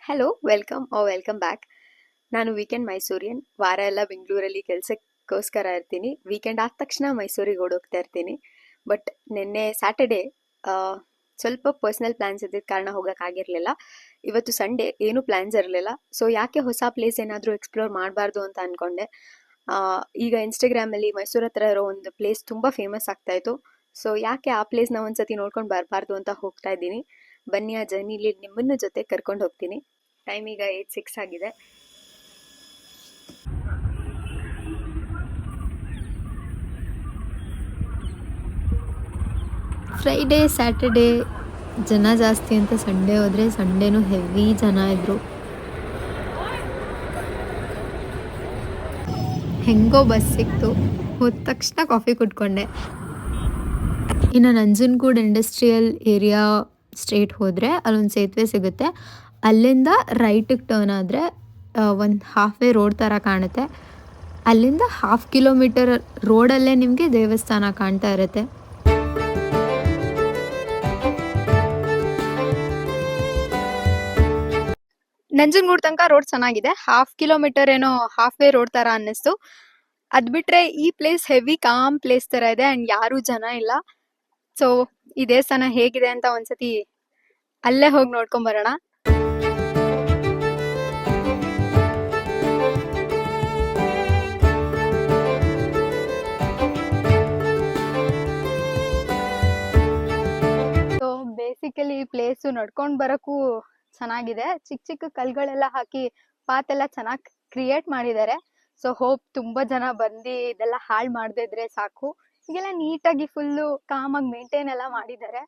Hello welcome back. ನಾನು weekend ಮೈಸೂರಿಯನ್. ವಾರ ಎಲ್ಲ ಬೆಂಗಳೂರಲ್ಲಿ ಕೆಲಸಕ್ಕೋಸ್ಕರ ಇರ್ತೀನಿ. ವೀಕೆಂಡ್ ಆದ ತಕ್ಷಣ ಮೈಸೂರಿಗೆ ಓಡೋಗ್ತಾ ಇರ್ತೀನಿ. ಬಟ್ ನಿನ್ನೆ ಸ್ಯಾಟರ್ಡೇ ಸ್ವಲ್ಪ ಪರ್ಸ್ನಲ್ ಪ್ಲ್ಯಾನ್ಸ್ ಇದ್ದಿದ್ದ ಕಾರಣ ಹೋಗೋಕ್ಕಾಗಿರಲಿಲ್ಲ. ಇವತ್ತು ಸಂಡೇ, ಏನೂ ಪ್ಲ್ಯಾನ್ಸ್ ಇರಲಿಲ್ಲ. ಸೊ ಯಾಕೆ ಹೊಸ ಪ್ಲೇಸ್ ಏನಾದರೂ ಎಕ್ಸ್ಪ್ಲೋರ್ ಮಾಡಬಾರ್ದು ಅಂತ ಅಂದ್ಕೊಂಡೆ. ಈಗ ಇನ್ಸ್ಟಾಗ್ರಾಮಲ್ಲಿ ಮೈಸೂರು ಹತ್ರ ಇರೋ ಒಂದು ಪ್ಲೇಸ್ ತುಂಬ ಫೇಮಸ್ ಆಗ್ತಾಯಿತ್ತು. ಸೊ ಯಾಕೆ ಆ ಪ್ಲೇಸ್ನ ಒಂದ್ಸತಿ ನೋಡ್ಕೊಂಡು ಬರಬಾರ್ದು ಅಂತ ಹೋಗ್ತಾ ಇದ್ದೀನಿ. ಬನ್ನಿ, ಆ ಜರ್ನಿಲಿ ನಿಮ್ಮನ್ನ ಜೊತೆ ಕರ್ಕೊಂಡು ಹೋಗ್ತೀನಿ. ಟೈಮ್ ಈಗ 8:06 ಆಗಿದೆ. ಫ್ರೈಡೇ ಸ್ಯಾಟರ್ಡೇ ಜನ ಜಾಸ್ತಿ ಅಂತ ಸಂಡೇ ಹೋದರೆ ಸಂಡೇನೂ ಹೆವಿ ಜನ ಇದ್ದರು. ಹೆಂಗೋ ಬಸ್ ಸಿಕ್ತು. ಹೋದ ತಕ್ಷಣ ಕಾಫಿ ಕುಟ್ಕೊಂಡೆ. ಇನ್ನು ನಂಜನಗೂಡು ಇಂಡಸ್ಟ್ರಿಯಲ್ ಏರಿಯಾ ಸ್ಟ್ರೇಟ್ ಹೋದರೆ ಅಲ್ಲೊಂದು ಸೇತುವೆ ಸಿಗುತ್ತೆ. ಅಲ್ಲಿಂದ ರೈಟಿಗೆ ಟರ್ನ್ ಆದರೆ ಒಂದು ಹಾಫ್ ವೇ ರೋಡ್ ಥರ ಕಾಣುತ್ತೆ. ಅಲ್ಲಿಂದ 1/2 ಕಿಲೋಮೀಟರ್ ರೋಡಲ್ಲೇ ನಿಮಗೆ ದೇವಸ್ಥಾನ ಕಾಣ್ತಾ ಇರುತ್ತೆ. ನಂಜನಗೂಡು ತನಕ ರೋಡ್ ಚೆನ್ನಾಗಿದೆ. 1/2 ಕಿಲೋಮೀಟರ್ ಏನೋ ಹಾಫ್ ವೇ ರೋಡ್ ತರ ಅನ್ನಿಸ್ತು. ಅದ್ ಬಿಟ್ರೆ ಈ ಪ್ಲೇಸ್ ಹೆವಿ ಕಾಮ್ ಪ್ಲೇಸ್ ತರ ಇದೆ ಅಂಡ್ ಯಾರು ಜನ ಇಲ್ಲ. ಸೊ ಈ ದೇವಸ್ಥಾನ ಹೇಗಿದೆ ಅಂತ ಒಂದ್ಸತಿ ಅಲ್ಲೇ ಹೋಗಿ ನೋಡ್ಕೊಂಡ್ ಬರೋಣ. ಸೊ ಬೇಸಿಕಲಿ ಈ ಪ್ಲೇಸ್ ನಡ್ಕೊಂಡ್ ಬರಕ್ಕೂ ಚೆನ್ನಾಗಿದೆ. ಚಿಕ್ಕ ಚಿಕ್ಕ ಕಲ್ಗಳೆಲ್ಲ ಹಾಕಿ ಪಾತ್ ಎಲ್ಲ ಚೆನ್ನಾಗಿ ಕ್ರಿಯೇಟ್ ಮಾಡಿದ್ದಾರೆ. ಸೊ ಹೋಪ್ ತುಂಬಾ ಜನ ಬಂದು ಇದೆಲ್ಲ ಹಾಳು ಮಾಡದೇ ಇದ್ರೆ ಸಾಕು. ಈಗೆಲ್ಲ ನೀಟಾಗಿ ಫುಲ್ಲು ಕಾಮಾಗಿ ಮೇಂಟೈನ್ ಎಲ್ಲ ಮಾಡಿದ್ದಾರೆ.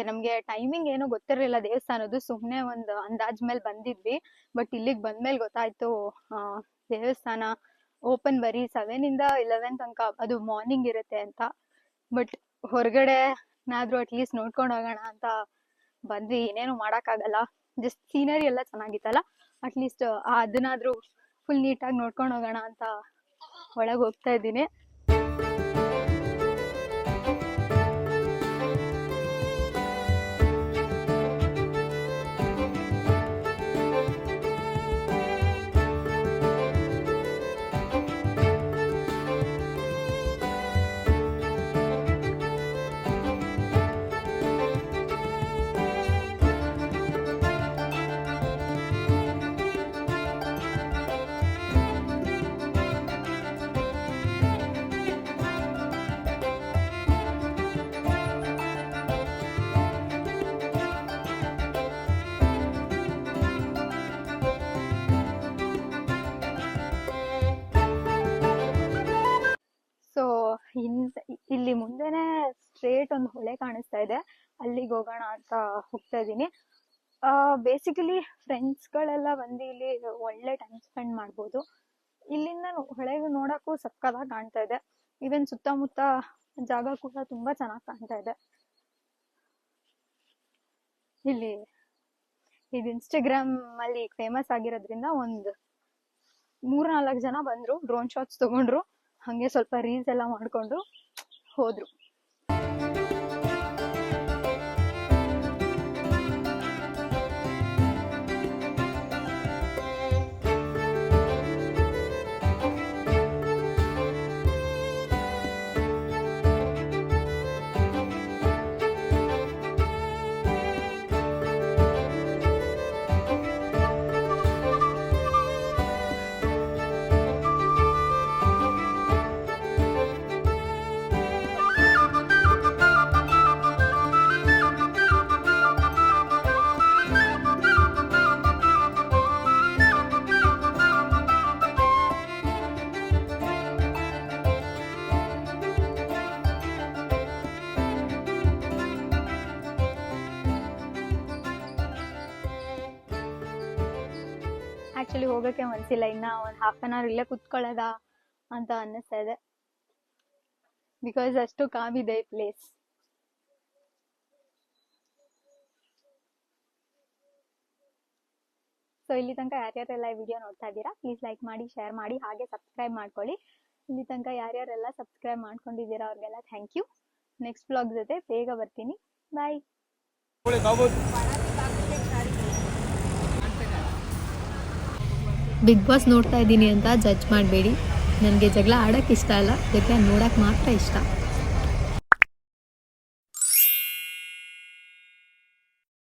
ನಮ್ಗೆ ಟೈಮಿಂಗ್ ಏನು ಗೊತ್ತಿರಲಿಲ್ಲ ದೇವಸ್ಥಾನದ್ದು. ಸುಮ್ನೆ ಒಂದು ಅಂದಾಜ್ ಮೇಲೆ ಬಂದಿದ್ವಿ. ಬಟ್ ಇಲ್ಲಿಗೆ ಬಂದ್ಮೇಲೆ ಗೊತ್ತಾಯ್ತು ದೇವಸ್ಥಾನ ಓಪನ್ ಬರೀ 7 ಇಂದ 11 ತನಕ, ಅದು ಮಾರ್ನಿಂಗ್ ಇರುತ್ತೆ ಅಂತ. ಬಟ್ ಹೊರಗಡೆ ನಾದ್ರೂ ಅಟ್ಲೀಸ್ಟ್ ನೋಡ್ಕೊಂಡು ಹೋಗೋಣ ಅಂತ ಬಂದ್ವಿ. ಏನೇನು ಮಾಡಕ್ಕಾಗಲ್ಲ, ಜಸ್ಟ್ ಸೀನರಿ ಎಲ್ಲ ಚೆನ್ನಾಗಿತ್ತಲ್ಲ, ಅಟ್ಲೀಸ್ಟ್ ಅದನ್ನಾದ್ರೂ ಫುಲ್ ನೀಟಾಗಿ ನೋಡ್ಕೊಂಡು ಹೋಗೋಣ ಅಂತ ಒಳಗೆ ಹೋಗ್ತಾ ಇದ್ದೀನಿ. ಸೊ ಇಲ್ಲಿ ಮುಂದೆನೆ ಸ್ಟ್ರೇಟ್ ಒಂದು ಹೊಳೆ ಕಾಣಿಸ್ತಾ ಇದೆ, ಅಲ್ಲಿಗೆ ಹೋಗೋಣ ಅಂತ ಹೋಗ್ತಾ ಇದ್ದೀನಿ. ಬೇಸಿಕಲಿ ಫ್ರೆಂಡ್ಸ್ಗಳೆಲ್ಲ ಬಂದು ಇಲ್ಲಿ ಒಳ್ಳೆ ಟೈಮ್ ಸ್ಪೆಂಡ್ ಮಾಡ್ಬೋದು. ಇಲ್ಲಿಂದ ಹೊಳೆಗೆ ನೋಡಕ್ಕೂ ಸಕ್ಕತ್ತಾಗಿ ಕಾಣ್ತಾ ಇದೆ. ಈವನ್ ಸುತ್ತಮುತ್ತ ಜಾಗ ಕೂಡ ತುಂಬಾ ಚೆನ್ನಾಗಿ ಕಾಣ್ತಾ ಇದೆ. ಇಲ್ಲಿ ಇದು ಇನ್ಸ್ಟಾಗ್ರಾಮ್ ಅಲ್ಲಿ ಫೇಮಸ್ ಆಗಿರೋದ್ರಿಂದ ಒಂದು 3-4 ಜನ ಬಂದ್ರು, ಡ್ರೋನ್ ಶಾಟ್ಸ್ ತಗೊಂಡ್ರು, ಹಂಗೆ ಸ್ವಲ್ಪ ರೀಲ್ಸ್ ಎಲ್ಲ ಮಾಡ್ಕೊಂಡು ಹೋದ್ರು. ಆಕ್ಚುಲಿ ಹೋಗಕ್ಕೆ ಮನ್ಸಿಲ್ಲ, ಇನ್ನ ಒಂದು 1/2 hour ಇಲ್ಲೇ ಕುತ್ಕೊಳ್ಳೋದ ಅಂತ ಅನ್ನಿಸ್ತಾ ಇದೆ. ಬಿಕಾಸ್ ಅಷ್ಟು ಕಾಮಿದೆ ಈ ಪ್ಲೇಸ್. ಸೊ ಇಲ್ಲಿ ತನಕ ಯಾರ್ಯಾರೆಲ್ಲ ಈ ವಿಡಿಯೋ ನೋಡ್ತಾ ಇದ್ದೀರಾ, ಪ್ಲೀಸ್ ಲೈಕ್ ಮಾಡಿ, ಶೇರ್ ಮಾಡಿ, ಹಾಗೆ ಸಬ್ಸ್ಕ್ರೈಬ್ ಮಾಡ್ಕೊಳ್ಳಿ. ಇಲ್ಲಿ ತನಕ ಯಾರ್ಯಾರೆಲ್ಲ ಸಬ್ಸ್ಕ್ರೈಬ್ ಮಾಡ್ಕೊಂಡಿದ್ದೀರಾ ಅವ್ರಿಗೆಲ್ಲ ಥ್ಯಾಂಕ್ ಯು. ನೆಕ್ಸ್ಟ್ ವ್ಲಾಗ್ ಜೊತೆ ಬೇಗ ಬರ್ತೀನಿ. ಬಾಯ್. ಬಿಗ್ ಬಾಸ್ ನೋಡ್ತಾ ಇದ್ದೀನಿ ಅಂತ ಜಡ್ಜ್ ಮಾಡಬೇಡಿ. ನನಗೆ ಜಗಳ ಆಡೋಕ್ಕೆ ಇಷ್ಟ ಅಲ್ಲ, ಜಗಳ ನೋಡೋಕ್ಕೆ ಮಾತ್ರ ಇಷ್ಟ.